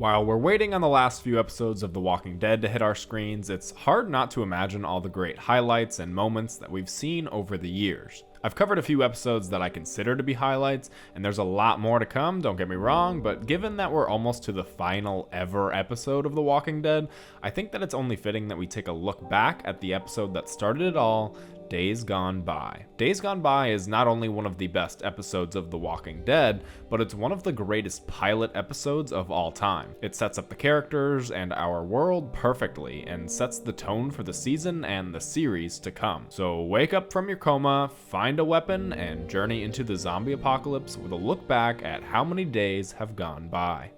While we're waiting on the last few episodes of The Walking Dead to hit our screens, it's hard not to imagine all the great highlights and moments that we've seen over the years. I've covered a few episodes that I consider to be highlights, and there's a lot more to come, don't get me wrong, but given that we're almost to the final ever episode of The Walking Dead, I think that it's only fitting that we take a look back at the episode that started it all, Days Gone By. Days Gone By is not only one of the best episodes of The Walking Dead, but it's one of the greatest pilot episodes of all time. It sets up the characters and our world perfectly, and sets the tone for the season and the series to come. So wake up from your coma, find a weapon, and journey into the zombie apocalypse with a look back at how many days have gone by.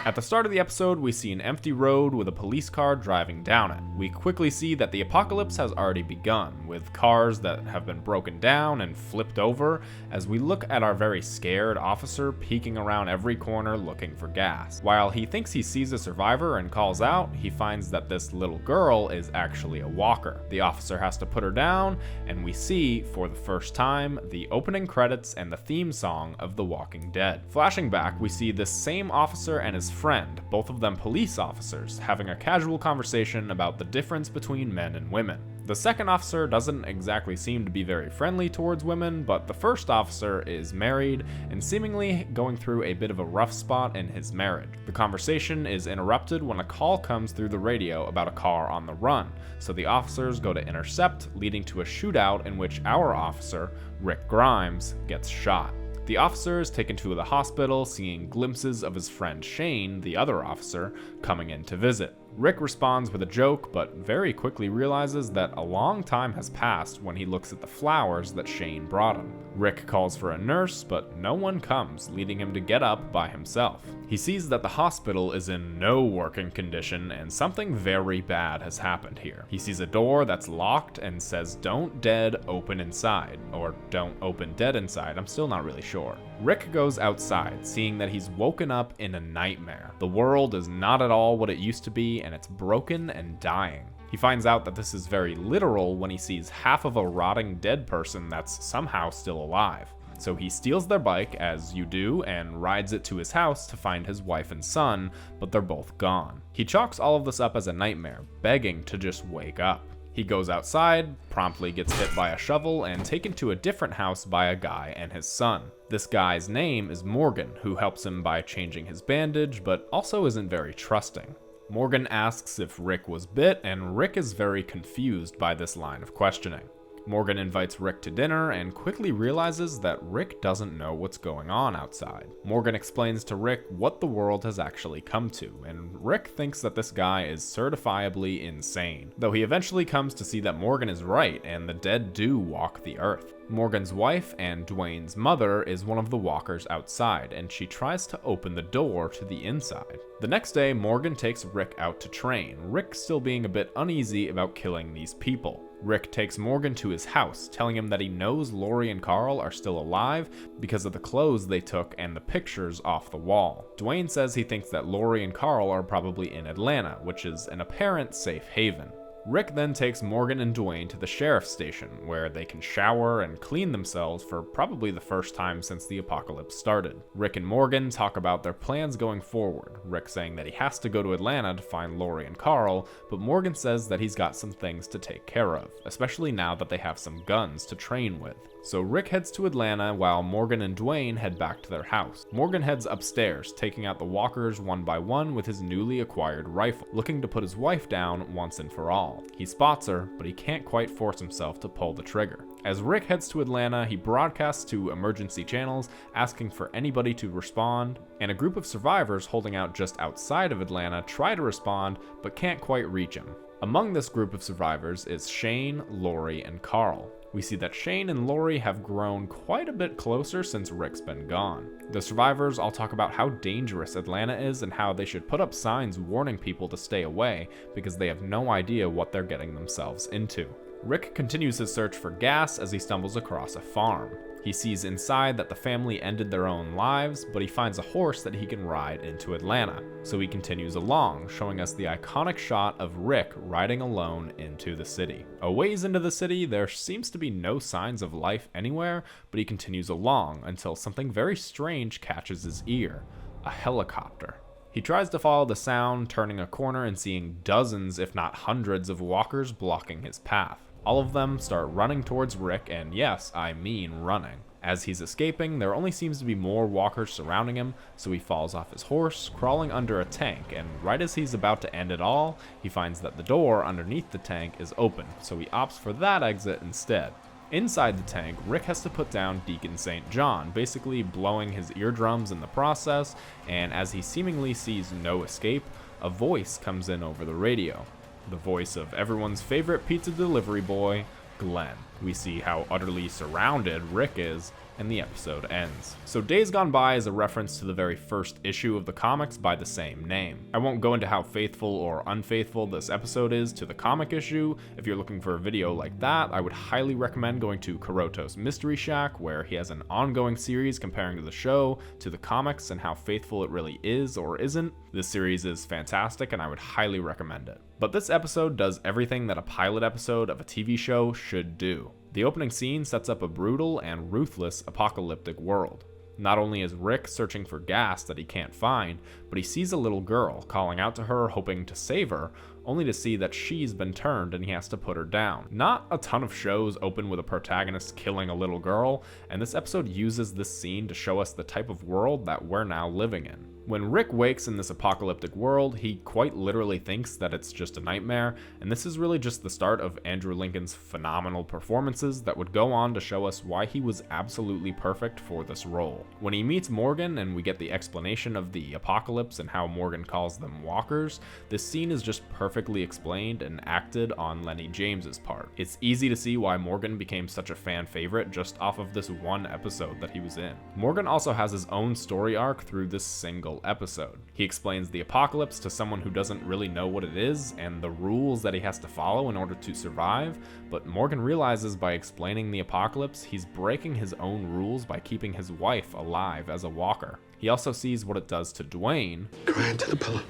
At the start of the episode, we see an empty road with a police car driving down it. We quickly see that the apocalypse has already begun, with cars that have been broken down and flipped over, as we look at our very scared officer peeking around every corner looking for gas. While he thinks he sees a survivor and calls out, he finds that this little girl is actually a walker. The officer has to put her down, and we see, for the first time, the opening credits and the theme song of The Walking Dead. Flashing back, we see this same officer and his friend, both of them police officers, having a casual conversation about the difference between men and women. The second officer doesn't exactly seem to be very friendly towards women, but the first officer is married and seemingly going through a bit of a rough spot in his marriage. The conversation is interrupted when a call comes through the radio about a car on the run, so the officers go to intercept, leading to a shootout in which our officer, Rick Grimes, gets shot. The officer is taken to the hospital, seeing glimpses of his friend Shane, the other officer, coming in to visit. Rick responds with a joke, but very quickly realizes that a long time has passed when he looks at the flowers that Shane brought him. Rick calls for a nurse, but no one comes, leading him to get up by himself. He sees that the hospital is in no working condition and something very bad has happened here. He sees a door that's locked and says "Don't dead open inside," or "Don't open dead inside," I'm still not really sure. Rick goes outside, seeing that he's woken up in a nightmare. The world is not at all what it used to be, and it's broken and dying. He finds out that this is very literal when he sees half of a rotting dead person that's somehow still alive. So he steals their bike, as you do, and rides it to his house to find his wife and son, but they're both gone. He chalks all of this up as a nightmare, begging to just wake up. He goes outside, promptly gets hit by a shovel, and taken to a different house by a guy and his son. This guy's name is Morgan, who helps him by changing his bandage, but also isn't very trusting. Morgan asks if Rick was bit, and Rick is very confused by this line of questioning. Morgan invites Rick to dinner and quickly realizes that Rick doesn't know what's going on outside. Morgan explains to Rick what the world has actually come to, and Rick thinks that this guy is certifiably insane, though he eventually comes to see that Morgan is right and the dead do walk the earth. Morgan's wife and Dwayne's mother is one of the walkers outside, and she tries to open the door to the inside. The next day, Morgan takes Rick out to train, Rick still being a bit uneasy about killing these people. Rick takes Morgan to his house, telling him that he knows Lori and Carl are still alive because of the clothes they took and the pictures off the wall. Dwayne says he thinks that Lori and Carl are probably in Atlanta, which is an apparent safe haven. Rick then takes Morgan and Dwayne to the sheriff's station, where they can shower and clean themselves for probably the first time since the apocalypse started. Rick and Morgan talk about their plans going forward, Rick saying that he has to go to Atlanta to find Lori and Carl, but Morgan says that he's got some things to take care of, especially now that they have some guns to train with. So Rick heads to Atlanta while Morgan and Dwayne head back to their house. Morgan heads upstairs, taking out the walkers one by one with his newly acquired rifle, looking to put his wife down once and for all. He spots her, but he can't quite force himself to pull the trigger. As Rick heads to Atlanta, he broadcasts to emergency channels asking for anybody to respond, and a group of survivors holding out just outside of Atlanta try to respond but can't quite reach him. Among this group of survivors is Shane, Lori, and Carl. We see that Shane and Lori have grown quite a bit closer since Rick's been gone. The survivors all talk about how dangerous Atlanta is and how they should put up signs warning people to stay away because they have no idea what they're getting themselves into. Rick continues his search for gas as he stumbles across a farm. He sees inside that the family ended their own lives, but he finds a horse that he can ride into Atlanta. So he continues along, showing us the iconic shot of Rick riding alone into the city. A ways into the city, there seems to be no signs of life anywhere, but he continues along until something very strange catches his ear: a helicopter. He tries to follow the sound, turning a corner and seeing dozens, if not hundreds, of walkers blocking his path. All of them start running towards Rick, and yes, I mean running. As he's escaping, there only seems to be more walkers surrounding him, so he falls off his horse, crawling under a tank, and right as he's about to end it all, he finds that the door underneath the tank is open, so he opts for that exit instead. Inside the tank, Rick has to put down Deacon St. John, basically blowing his eardrums in the process, and as he seemingly sees no escape, a voice comes in over the radio. The voice of everyone's favorite pizza delivery boy, Glenn. We see how utterly surrounded Rick is, and the episode ends. So Days Gone By is a reference to the very first issue of the comics by the same name. I won't go into how faithful or unfaithful this episode is to the comic issue. If you're looking for a video like that, I would highly recommend going to Korotos Mystery Shack, where he has an ongoing series comparing the show to the comics and how faithful it really is or isn't. This series is fantastic and I would highly recommend it. But this episode does everything that a pilot episode of a TV show should do. The opening scene sets up a brutal and ruthless apocalyptic world. Not only is Rick searching for gas that he can't find, but he sees a little girl, calling out to her, hoping to save her, only to see that she's been turned and he has to put her down. Not a ton of shows open with a protagonist killing a little girl, and this episode uses this scene to show us the type of world that we're now living in. When Rick wakes in this apocalyptic world, he quite literally thinks that it's just a nightmare, and this is really just the start of Andrew Lincoln's phenomenal performances that would go on to show us why he was absolutely perfect for this role. When he meets Morgan and we get the explanation of the apocalypse and how Morgan calls them walkers, this scene is just perfectly explained and acted on Lenny James's part. It's easy to see why Morgan became such a fan favorite just off of this one episode that he was in. Morgan also has his own story arc through this single episode. He explains the apocalypse to someone who doesn't really know what it is and the rules that he has to follow in order to survive, but Morgan realizes by explaining the apocalypse, he's breaking his own rules by keeping his wife alive as a walker. He also sees what it does to Dwayne, Cry to the pillow,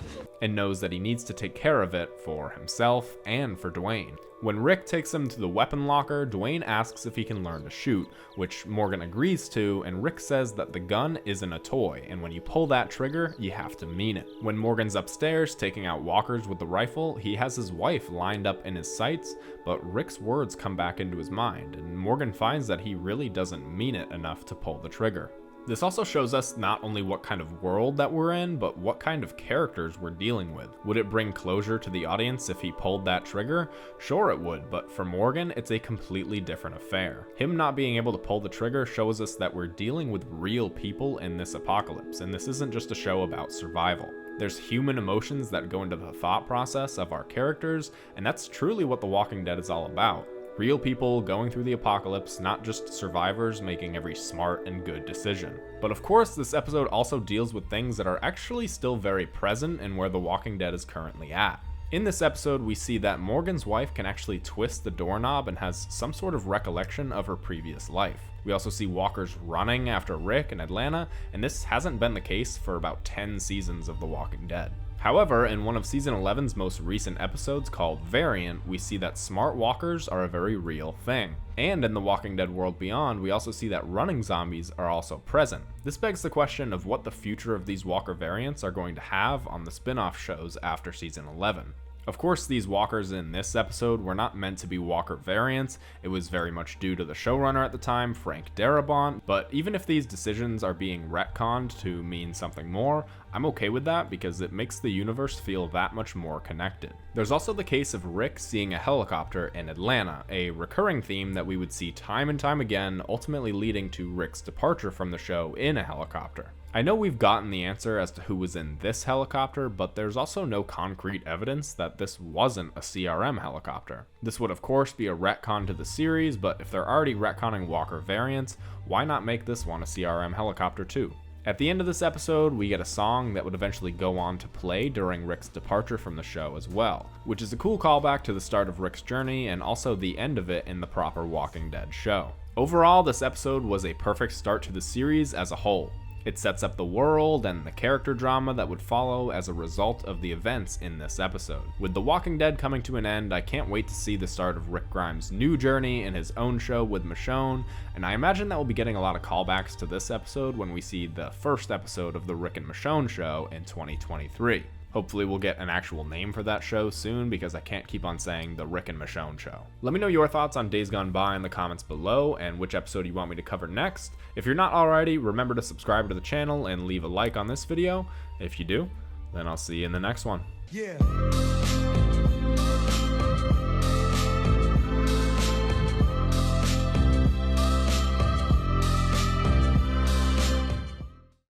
and knows that he needs to take care of it for himself and for Dwayne. When Rick takes him to the weapon locker, Dwayne asks if he can learn to shoot, which Morgan agrees to, and Rick says that the gun isn't a toy, and when you pull that trigger, you have to mean it. When Morgan's upstairs taking out walkers with the rifle, he has his wife lined up in his sights, but Rick's words come back into his mind, and Morgan finds that he really doesn't mean it enough to pull the trigger. This also shows us not only what kind of world that we're in, but what kind of characters we're dealing with. Would it bring closure to the audience if he pulled that trigger? Sure it would, but for Morgan, it's a completely different affair. Him not being able to pull the trigger shows us that we're dealing with real people in this apocalypse, and this isn't just a show about survival. There's human emotions that go into the thought process of our characters, and that's truly what The Walking Dead is all about. Real people going through the apocalypse, not just survivors making every smart and good decision. But of course, this episode also deals with things that are actually still very present and where The Walking Dead is currently at. In this episode, we see that Morgan's wife can actually twist the doorknob and has some sort of recollection of her previous life. We also see walkers running after Rick in Atlanta, and this hasn't been the case for about 10 seasons of The Walking Dead. However, in one of Season 11's most recent episodes called Variant, we see that smart walkers are a very real thing. And in The Walking Dead World Beyond, we also see that running zombies are also present. This begs the question of what the future of these walker variants are going to have on the spin-off shows after Season 11. Of course, these walkers in this episode were not meant to be walker variants. It was very much due to the showrunner at the time, Frank Darabont, but even if these decisions are being retconned to mean something more, I'm okay with that because it makes the universe feel that much more connected. There's also the case of Rick seeing a helicopter in Atlanta, a recurring theme that we would see time and time again, ultimately leading to Rick's departure from the show in a helicopter. I know we've gotten the answer as to who was in this helicopter, but there's also no concrete evidence that this wasn't a CRM helicopter. This would of course be a retcon to the series, but if they're already retconning walker variants, why not make this one a CRM helicopter too? At the end of this episode, we get a song that would eventually go on to play during Rick's departure from the show as well, which is a cool callback to the start of Rick's journey and also the end of it in the proper Walking Dead show. Overall, this episode was a perfect start to the series as a whole. It sets up the world and the character drama that would follow as a result of the events in this episode. With The Walking Dead coming to an end, I can't wait to see the start of Rick Grimes' new journey in his own show with Michonne, and I imagine that we'll be getting a lot of callbacks to this episode when we see the first episode of the Rick and Michonne show in 2023. Hopefully we'll get an actual name for that show soon, because I can't keep on saying the Rick and Michonne show. Let me know your thoughts on Days Gone By in the comments below, and which episode you want me to cover next. If you're not already, remember to subscribe to the channel and leave a like on this video. If you do, then I'll see you in the next one. Yeah.